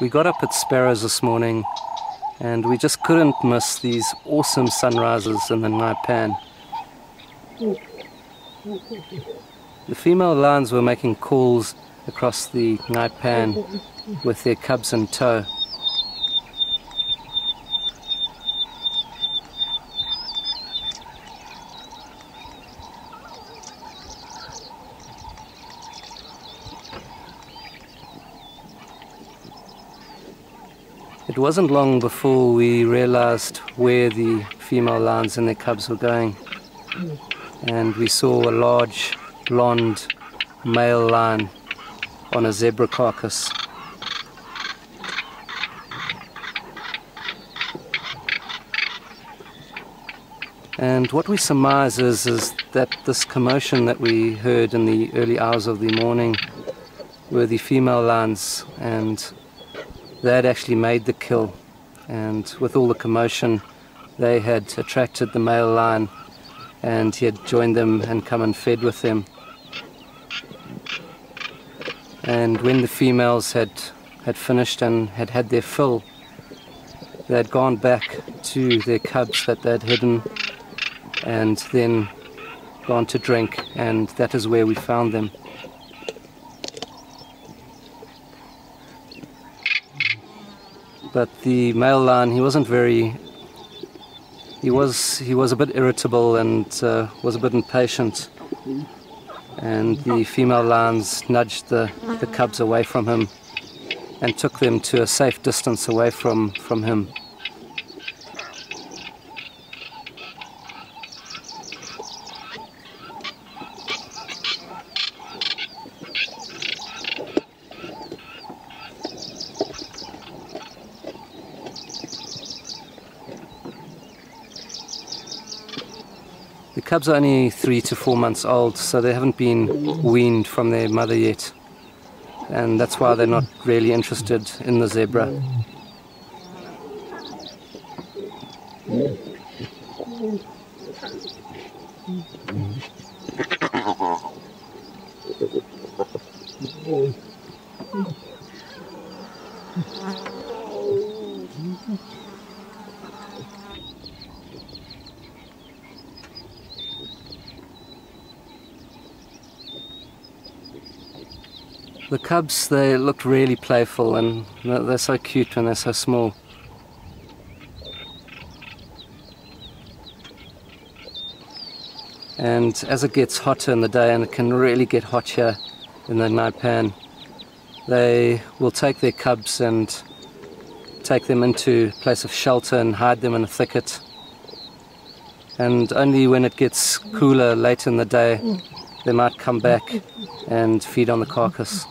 We got up at sparrows this morning and we just couldn't miss these awesome sunrises in the Naipan. The female lions were making calls across the Naipan with their cubs in tow. It wasn't long before we realized where the female lions and their cubs were going, and we saw a large blonde male lion on a zebra carcass. And what we surmise is that this commotion that we heard in the early hours of the morning were the female lions, and they had actually made the kill, and with all the commotion they had attracted the male lion and he had joined them and come and fed with them. And when the females had finished and had had their fill, they had gone back to their cubs that they had hidden and then gone to drink, and that is where we found them. But the male lion, he was a bit irritable and was a bit impatient, and the female lions nudged the cubs away from him and took them to a safe distance away from him. The cubs are only 3 to 4 months old, so they haven't been weaned from their mother yet, and that's why they're not really interested in the zebra. The cubs, they looked really playful, and they're so cute when they're so small. And as it gets hotter in the day, and it can really get hot here in the Naipan, they will take their cubs and take them into a place of shelter and hide them in a thicket. And only when it gets cooler later in the day, they might come back and feed on the carcass.